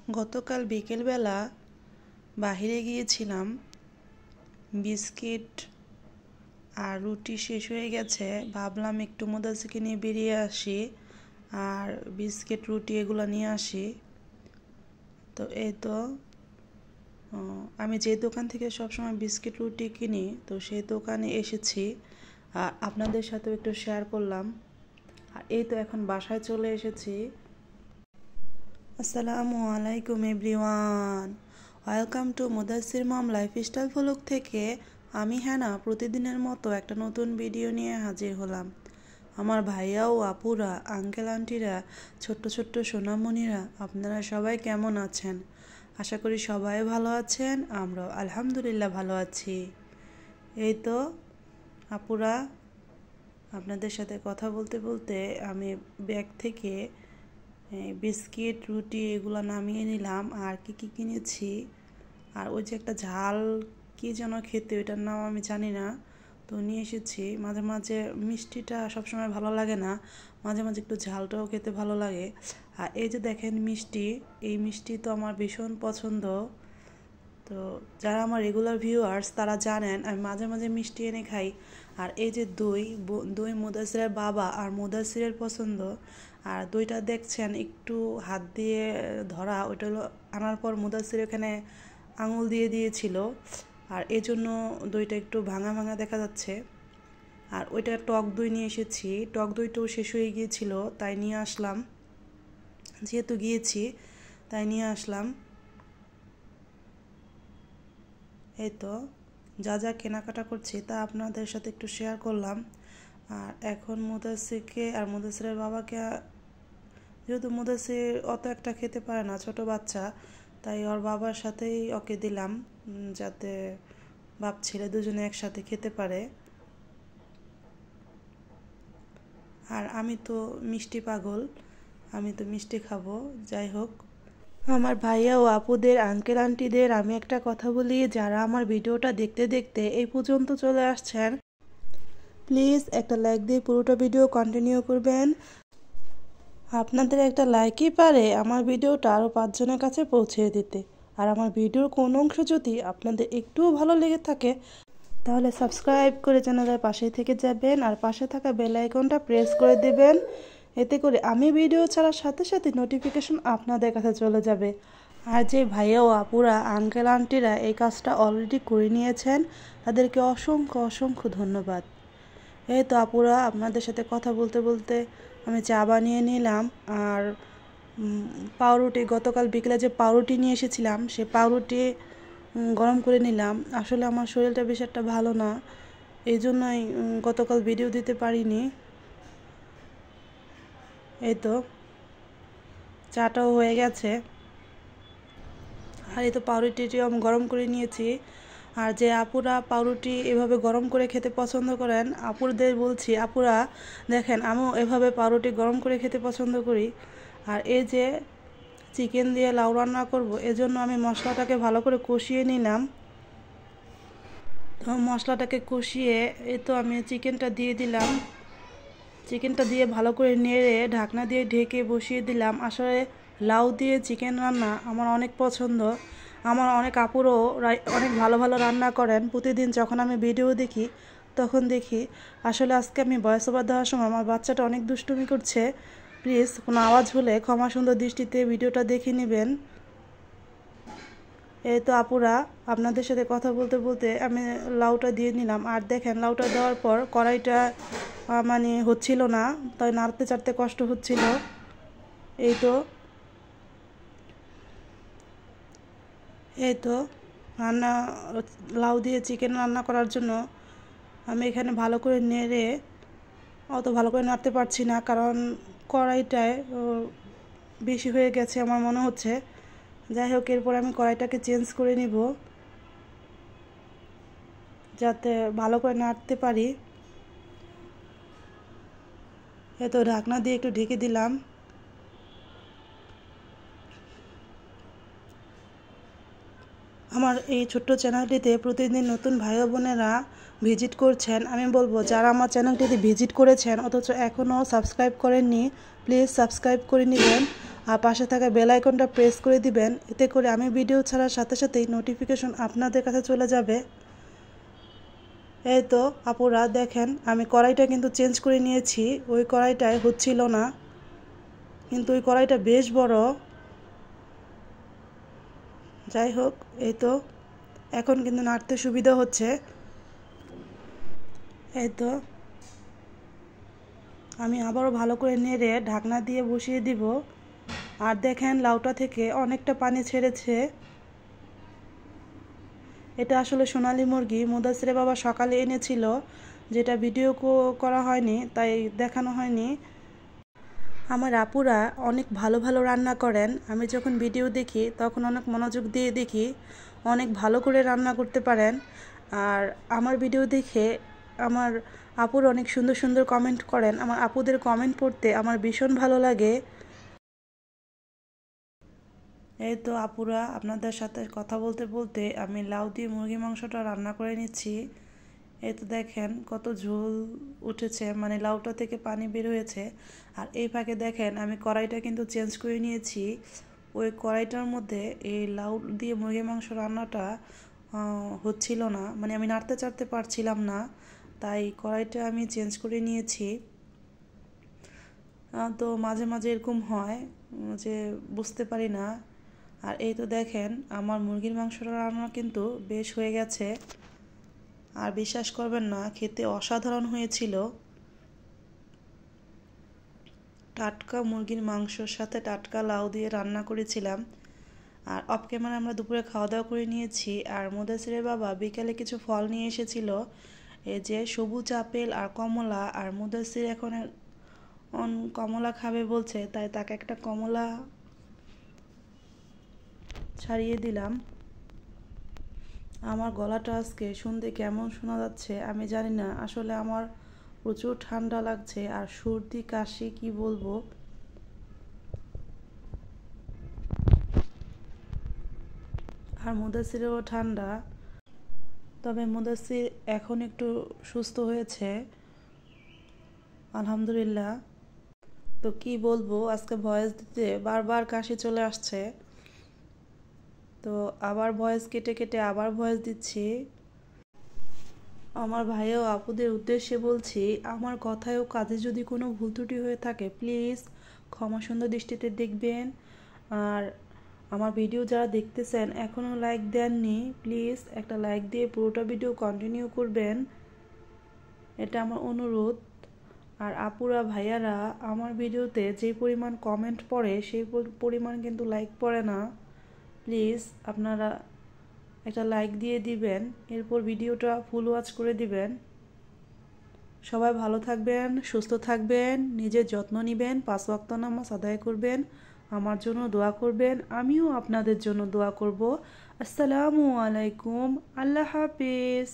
গতকাল বিকেলবেলা বাহিরে গিয়েছিলাম, বিস্কিট আর রুটি শেষ হয়ে গেছে। ভাবলাম একটু মোদাসিকে নিয়ে বেরিয়ে আসি আর বিস্কিট রুটি এগুলো নিয়ে আসি। তো এই তো আমি যে দোকান থেকে সবসময় বিস্কিট রুটি কিনি, তো সেই দোকানে এসেছি আর আপনাদের সাথেও একটু শেয়ার করলাম। আর এই তো এখন বাসায় চলে এসেছি। আসসালামু আলাইকুম everyone, welcome to Mudassir mom lifestyle blog থেকে আমি হ্যানা প্রতিদিনের মতো একটা নতুন ভিডিও নিয়ে হাজির হলাম। আমার ভাইয়া ও আপুরা, আঙ্কেল আন্টিরা, ছোট্ট ছোট্ট সোনামণিরা, আপনারা সবাই কেমন আছেন? আশা করি সবাই ভালো আছেন, আমরাও আলহামদুলিল্লাহ ভালো আছি। এই তো আপুরা, আপনাদের সাথে কথা বলতে বলতে আমি ব্যাগ থেকে বিস্কিট রুটি এগুলো নামিয়ে নিলাম। আর কি কি কিনেছি, আর ওই যে একটা ঝাল কি যেন খেতে, ওইটার নাম আমি জানি না, তো নিয়ে এসেছি। মাঝে মাঝে মিষ্টিটা সবসময় ভালো লাগে না, মাঝে মাঝে একটু ঝালটাও খেতে ভালো লাগে। আর এই যে দেখেন মিষ্টি, এই মিষ্টি তো আমার ভীষণ পছন্দ। তো যারা আমার রেগুলার ভিউয়ার্স তারা জানেন আমি মাঝে মাঝে মিষ্টি এনে খাই। আর এই যে দই মুদাসিরের বাবা আর মুদাসিরের পছন্দ। আর দইটা দেখছেন একটু হাত দিয়ে ধরা, ওইটা হলো আনার পর মুদাসির এখানে আঙুল দিয়ে দিয়েছিল, আর এই জন্য দইটা একটু ভাঙা ভাঙা দেখা যাচ্ছে। আর ওইটা টক দই নিয়ে এসেছি, টক দইটাও শেষ হয়ে গিয়েছিল, তাই নিয়ে আসলাম, যেহেতু গিয়েছি তাই নিয়ে আসলাম। এই তো যা যা কেনাকাটা করছি তা আপনাদের সাথে একটু শেয়ার করলাম। আর এখন মুদাসিরকে আর মুদাসিরের বাবাকে, যেহেতু মুদাসির অত একটা খেতে পারে না, ছোট বাচ্চা, তাই ওর বাবার সাথেই ওকে দিলাম, যাতে বাপ ছেলে দুজনে একসাথে খেতে পারে। আর আমি তো মিষ্টি পাগল, আমি তো মিষ্টি খাবো। যাই হোক, আমার ভাইয়া ও আপুদের, আঙ্কেল আন্টিদের আমি একটা কথা বলি, যারা আমার ভিডিওটা দেখতে দেখতে এই পর্যন্ত চলে আসছেন, প্লিজ একটা লাইক দিয়ে পুরোটা ভিডিও কন্টিনিউ করবেন। আপনাদের একটা লাইকই পারে আমার ভিডিওটা আরও 5 জনের কাছে পৌঁছে দিতে। আর আমার ভিডিওর কোনো অংশ যদি আপনাদের একটুও ভালো লেগে থাকে, তাহলে সাবস্ক্রাইব করে চ্যানেলের পাশেই থেকে যাবেন আর পাশে থাকা বেল আইকনটা প্রেস করে দেবেন। এতে করে আমি ভিডিও ছাড়ার সাথে সাথে নোটিফিকেশন আপনাদের কাছে চলে যাবে। আর যে ভাইয়া ও আপুরা, আঙ্কেল আন্টিরা এই কাজটা অলরেডি করে নিয়েছেন, তাদেরকে অসংখ্য অসংখ্য ধন্যবাদ। এই তো আপুরা, আপনাদের সাথে কথা বলতে বলতে আমি চা বানিয়ে নিলাম। আর পাউরুটি, গতকাল বিকেলে যে পাউরুটি নিয়ে এসেছিলাম সে পাউরুটি গরম করে নিলাম। আসলে আমার শরীরটা বেশ একটা ভালো না, এই জন্যই গতকাল ভিডিও দিতে পারিনি। এই তো চাটাও হয়ে গেছে, আর এই তো পাউরুটিটিও আমি গরম করে নিয়েছি। আর যে আপুরা পাউরুটি এভাবে গরম করে খেতে পছন্দ করেন, আপুরদের বলছি, আপুরা দেখেন আমিও এভাবে পাউরুটি গরম করে খেতে পছন্দ করি। আর এই যে চিকেন দিয়ে লাউ রান্না করব, এজন্য আমি মশলাটাকে ভালো করে কষিয়ে নিলাম। তো মশলাটাকে কষিয়ে এই তো আমি চিকেনটা দিয়ে দিলাম, চিকেনটা দিয়ে ভালো করে নেড়ে ঢাকনা দিয়ে ঢেকে বসিয়ে দিলাম। আসলে লাউ দিয়ে চিকেন রান্না আমার অনেক পছন্দ। আমার অনেক আপুরও অনেক ভালো ভালো রান্না করেন। প্রতিদিন যখন আমি ভিডিও দেখি তখন দেখি, আসলে আজকে আমি ভয়েস ওভার দেওয়ার সময় আমার বাচ্চাটা অনেক দুষ্টুমি করছে, প্লিজ কোনো আওয়াজ হলে ক্ষমা সুন্দর দৃষ্টিতে ভিডিওটা দেখে নেবেন। এই তো আপুরা, আপনাদের সাথে কথা বলতে বলতে আমি লাউটা দিয়ে নিলাম। আর দেখেন লাউটা দেওয়ার পর কড়াইটা মানে হচ্ছিল না, তাই নাড়তে চাড়তে কষ্ট হচ্ছিল। এই তো রান্না, লাউ দিয়ে চিকেন রান্না করার জন্য আমি এখানে ভালো করে নেড়ে, অত ভালো করে নাড়তে পারছি না কারণ কড়াইটায় বেশি হয়ে গেছে আমার মনে হচ্ছে। যাই হোক, এরপর আমি কড়াইটাকে চেঞ্জ করে নিব যাতে ভালো করে নাড়তে পারি। এই তো ঢাকনা দিয়ে একটু ঢেকে দিলাম। আমার এই ছোট্ট চ্যানেলটিতে প্রতিদিন নতুন ভাই বোনেরা ভিজিট করছেন, আমি বলবো যারা আমার চ্যানেলটিতে ভিজিট করেছেন অথচ এখনও সাবস্ক্রাইব করেননি, প্লিজ সাবস্ক্রাইব করে নেবেন। আর পাশে থাকা বেল আইকনটা প্রেস করে দিবেন, এতে করে আমি ভিডিও ছাড়ার সাথে সাথেই নোটিফিকেশন আপনাদের কাছে চলে যাবে। এই তো আপুরা দেখেন, আমি কড়াইটা কিন্তু চেঞ্জ করে নিয়েছি। ওই কড়াইটায় হচ্ছিল না, কিন্তু ওই কড়াইটা বেশ বড়। যাই হোক, এই তো এখন কিন্তু নাড়তে সুবিধা হচ্ছে। এই তো আমি আবারও ভালো করে নেড়ে ঢাকনা দিয়ে বসিয়ে দিব। আর দেখেন লাউটা থেকে অনেকটা পানি ছেড়েছে। এটা আসলে সোনালী মুরগি মুদাসিরের বাবা সকালে এনেছিল, যেটা ভিডিও করা হয়নি, তাই দেখানো হয়নি। আমার আপুরা অনেক ভালো ভালো রান্না করেন। আমি যখন ভিডিও দেখি তখন অনেক মনোযোগ দিয়ে দেখি, অনেক ভালো করে রান্না করতে পারেন। আর আমার ভিডিও দেখে আমার আপুর অনেক সুন্দর সুন্দর কমেন্ট করেন। আমার আপুদের কমেন্ট পড়তে আমার ভীষণ ভালো লাগে। এই তো আপুরা, আপনাদের সাথে কথা বলতে বলতে আমি লাউ দিয়ে মুরগি মাংসটা রান্না করে নিচ্ছি। এই তো দেখেন কত ঝোল উঠেছে, মানে লাউটা থেকে পানি বের হয়েছে। আর এই ফাঁকে দেখেন আমি কড়াইটা কিন্তু চেঞ্জ করে নিয়েছি। ওই কড়াইটার মধ্যে এই লাউ দিয়ে মুরগি মাংস রান্নাটা হচ্ছিল না, মানে আমি নাড়তে চাড়তে পারছিলাম না, তাই কড়াইটা আমি চেঞ্জ করে নিয়েছি। তো মাঝে মাঝে এরকম হয় যে বুঝতে পারি না। আর এই তো দেখেন আমার মুরগির মাংসটা রান্না কিন্তু বেশ হয়ে গেছে। আর বিশ্বাস করবেন না, খেতে অসাধারণ হয়েছিল। টাটকা মুরগির মাংসর সাথে টাটকা লাউ দিয়ে রান্না করেছিলাম। আর অফ ক্যামেরা আমরা দুপুরে খাওয়া দাওয়া করে নিয়েছি। আর মুদাসিরের বাবা বিকালে কিছু ফল নিয়ে এসেছিল, এই যে সবুজ আপেল আর কমলা। আর মুদাসির এখন কমলা খাবে বলছে, তাই তাকে একটা কমলা ছাড়িয়ে দিলাম। আমার গলাটা আজকে শুনতে কেমন শোনা যাচ্ছে আমি জানি না, আসলে আমার প্রচুর ঠান্ডা লাগছে আর সর্দি কাশি কি বলবো। আর মুদাসিরেরও ঠান্ডা, তবে মুদাসির এখন একটু সুস্থ হয়েছে আলহামদুলিল্লাহ। তো কি বলবো, আজকে ভয়েস দিতে বারবার কাশি চলে আসছে, তো আবার ভয়েস কেটে কেটে আবার ভয়েস দিচ্ছি। আমার ভাই ও আপুদের উদ্দেশ্যে বলছি, আমার কথায় ও কাজে যদি কোনো ভুল ত্রুটি হয়ে থাকে প্লিজ ক্ষমা সুন্দর দৃষ্টিতে দেখবেন। আর আমার ভিডিও যারা দেখতেছেন এখনও লাইক দেননি, প্লিজ একটা লাইক দিয়ে পুরোটা ভিডিও কন্টিনিউ করবেন, এটা আমার অনুরোধ। আর আপুরা ভাইয়ারা আমার ভিডিওতে যে পরিমাণ কমেন্ট পড়ে সেই পরিমাণ কিন্তু লাইক পড়ে না। প্লিজ আপনারা একটা লাইক দিয়ে দিবেন, এরপর ভিডিওটা ফুল ওয়াচ করে দিবেন। সবাই ভালো থাকবেন, সুস্থ থাকবেন, নিজের যত্ন নেবেন, 5 ওয়াক্ত নামাজ আদায় করবেন, আমার জন্য দোয়া করবেন, আমিও আপনাদের জন্য দোয়া করব। আসসালামু আলাইকুম, আল্লাহ হাফেজ।